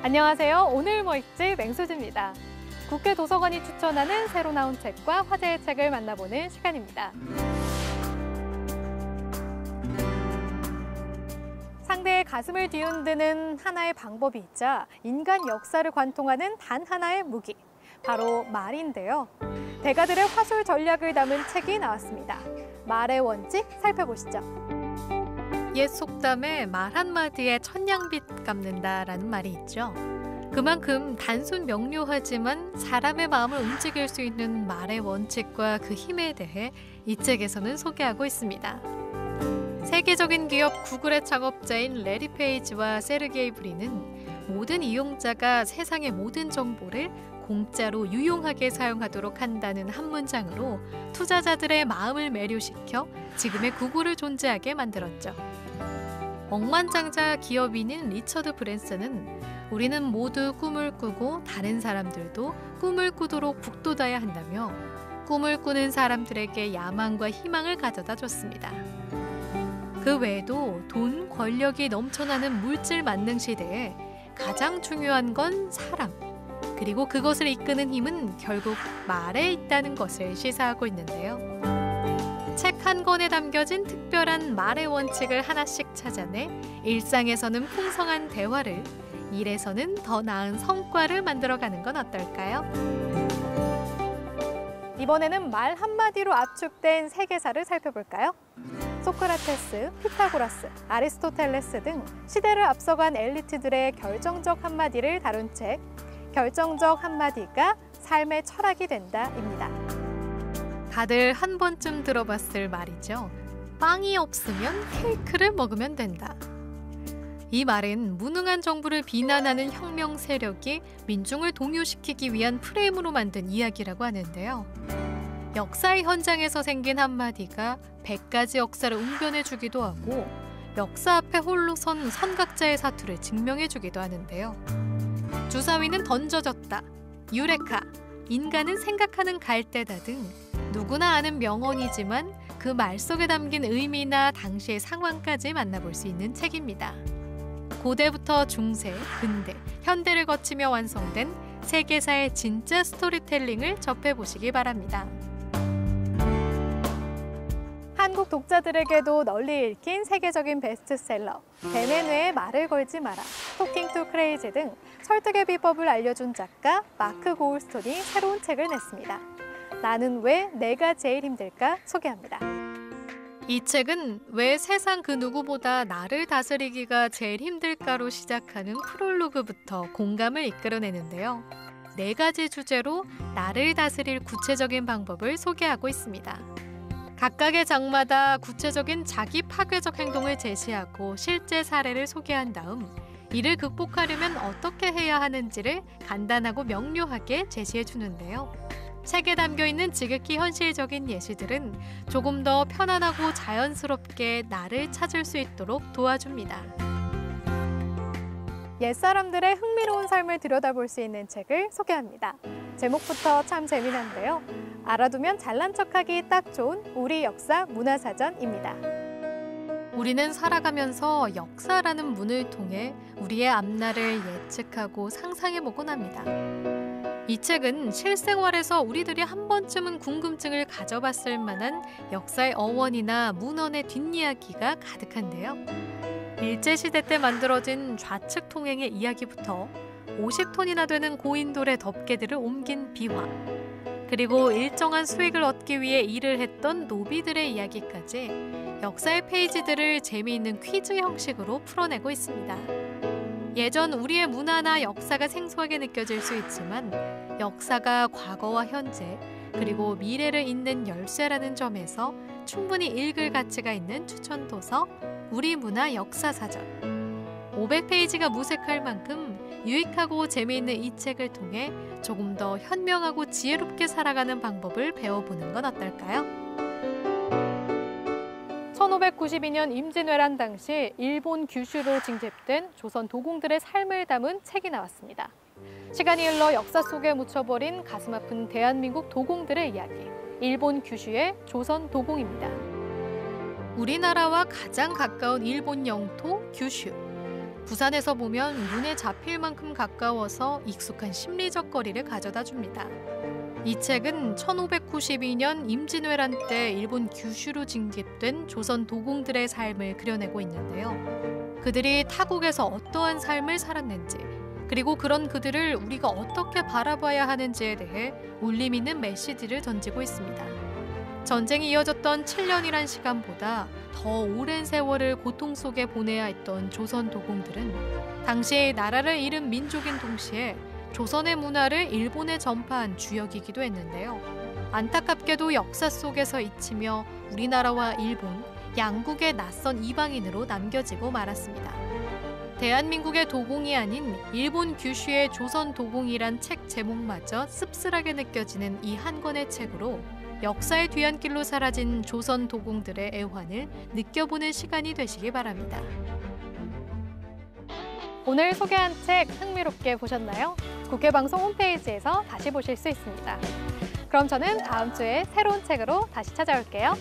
안녕하세요. 오늘 뭐 읽지 맹수지입니다. 국회 도서관이 추천하는 새로 나온 책과 화제의 책을 만나보는 시간입니다. 상대의 가슴을 뒤흔드는 하나의 방법이 있자 인간 역사를 관통하는 단 하나의 무기, 바로 말인데요. 대가들의 화술 전략을 담은 책이 나왔습니다. 말의 원칙 살펴보시죠. 옛 속담에 말 한마디에 천냥빚 갚는다라는 말이 있죠. 그만큼 단순 명료하지만 사람의 마음을 움직일 수 있는 말의 원칙과 그 힘에 대해 이 책에서는 소개하고 있습니다. 세계적인 기업 구글의 창업자인 레리 페이지와 세르게이 브린은 모든 이용자가 세상의 모든 정보를 공짜로 유용하게 사용하도록 한다는 한 문장으로 투자자들의 마음을 매료시켜 지금의 구글을 존재하게 만들었죠. 억만장자 기업인인 리처드 브랜슨은 우리는 모두 꿈을 꾸고 다른 사람들도 꿈을 꾸도록 북돋아야 한다며 꿈을 꾸는 사람들에게 야망과 희망을 가져다 줬습니다. 그 외에도 돈, 권력이 넘쳐나는 물질 만능 시대에 가장 중요한 건 사람, 그리고 그것을 이끄는 힘은 결국 말에 있다는 것을 시사하고 있는데요. 책 한 권에 담겨진 특별한 말의 원칙을 하나씩 찾아내 일상에서는 풍성한 대화를, 일에서는 더 나은 성과를 만들어가는 건 어떨까요? 이번에는 말 한마디로 압축된 세계사를 살펴볼까요? 소크라테스, 피타고라스, 아리스토텔레스 등 시대를 앞서간 엘리트들의 결정적 한마디를 다룬 책, 결정적 한마디가 삶의 철학이 된다입니다. 다들 한 번쯤 들어봤을 말이죠. 빵이 없으면 케이크를 먹으면 된다. 이 말은 무능한 정부를 비난하는 혁명 세력이 민중을 동요시키기 위한 프레임으로 만든 이야기라고 하는데요. 역사의 현장에서 생긴 한마디가 100가지 역사를 웅변해주기도 하고 역사 앞에 홀로 선 선각자의 사투를 증명해주기도 하는데요. 주사위는 던져졌다, 유레카, 인간은 생각하는 갈대다 등 누구나 아는 명언이지만 그 말 속에 담긴 의미나 당시의 상황까지 만나볼 수 있는 책입니다. 고대부터 중세, 근대, 현대를 거치며 완성된 세계사의 진짜 스토리텔링을 접해보시기 바랍니다. 한국 독자들에게도 널리 읽힌 세계적인 베스트셀러 뱀의 뇌에 말을 걸지 마라, 토킹 투 크레이지 등 설득의 비법을 알려준 작가 마크 고울스톤이 새로운 책을 냈습니다. 나는 왜 내가 제일 힘들까 소개합니다. 이 책은 왜 세상 그 누구보다 나를 다스리기가 제일 힘들까로 시작하는 프롤로그부터 공감을 이끌어내는데요. 4가지 주제로 나를 다스릴 구체적인 방법을 소개하고 있습니다. 각각의 장마다 구체적인 자기 파괴적 행동을 제시하고 실제 사례를 소개한 다음 이를 극복하려면 어떻게 해야 하는지를 간단하고 명료하게 제시해 주는데요. 책에 담겨있는 지극히 현실적인 예시들은 조금 더 편안하고 자연스럽게 나를 찾을 수 있도록 도와줍니다. 옛사람들의 흥미로운 삶을 들여다볼 수 있는 책을 소개합니다. 제목부터 참 재미난데요. 알아두면 잘난 척하기 딱 좋은 우리 역사 문화사전입니다. 우리는 살아가면서 역사라는 문을 통해 우리의 앞날을 예측하고 상상해보곤 합니다. 이 책은 실생활에서 우리들이 한 번쯤은 궁금증을 가져봤을 만한 역사의 어원이나 문헌의 뒷이야기가 가득한데요. 일제시대 때 만들어진 좌측 통행의 이야기부터 50톤이나 되는 고인돌의 덮개들을 옮긴 비화, 그리고 일정한 수익을 얻기 위해 일을 했던 노비들의 이야기까지 역사의 페이지들을 재미있는 퀴즈 형식으로 풀어내고 있습니다. 예전 우리의 문화나 역사가 생소하게 느껴질 수 있지만 역사가 과거와 현재, 그리고 미래를 잇는 열쇠라는 점에서 충분히 읽을 가치가 있는 추천 도서 우리 문화 역사사전. 500페이지가 무색할 만큼 유익하고 재미있는 이 책을 통해 조금 더 현명하고 지혜롭게 살아가는 방법을 배워보는 건 어떨까요? 1592년 임진왜란 당시 일본 규슈로 징집된 조선 도공들의 삶을 담은 책이 나왔습니다. 시간이 흘러 역사 속에 묻혀버린 가슴 아픈 대한민국 도공들의 이야기, 일본 규슈의 조선 도공입니다. 우리나라와 가장 가까운 일본 영토 규슈. 부산에서 보면 눈에 잡힐 만큼 가까워서 익숙한 심리적 거리를 가져다 줍니다. 이 책은 1592년 임진왜란 때 일본 규슈로 징집된 조선 도공들의 삶을 그려내고 있는데요. 그들이 타국에서 어떠한 삶을 살았는지, 그리고 그런 그들을 우리가 어떻게 바라봐야 하는지에 대해 울림 있는 메시지를 던지고 있습니다. 전쟁이 이어졌던 7년이란 시간보다 더 오랜 세월을 고통 속에 보내야 했던 조선 도공들은 당시 나라를 잃은 민족인 동시에 조선의 문화를 일본에 전파한 주역이기도 했는데요. 안타깝게도 역사 속에서 잊히며 우리나라와 일본, 양국의 낯선 이방인으로 남겨지고 말았습니다. 대한민국의 도공이 아닌 일본 규슈의 조선 도공이란 책 제목마저 씁쓸하게 느껴지는 이 한 권의 책으로 역사의 뒤안길로 사라진 조선 도공들의 애환을 느껴보는 시간이 되시기 바랍니다. 오늘 소개한 책 흥미롭게 보셨나요? 국회방송 홈페이지에서 다시 보실 수 있습니다. 그럼 저는 다음 주에 새로운 책으로 다시 찾아올게요.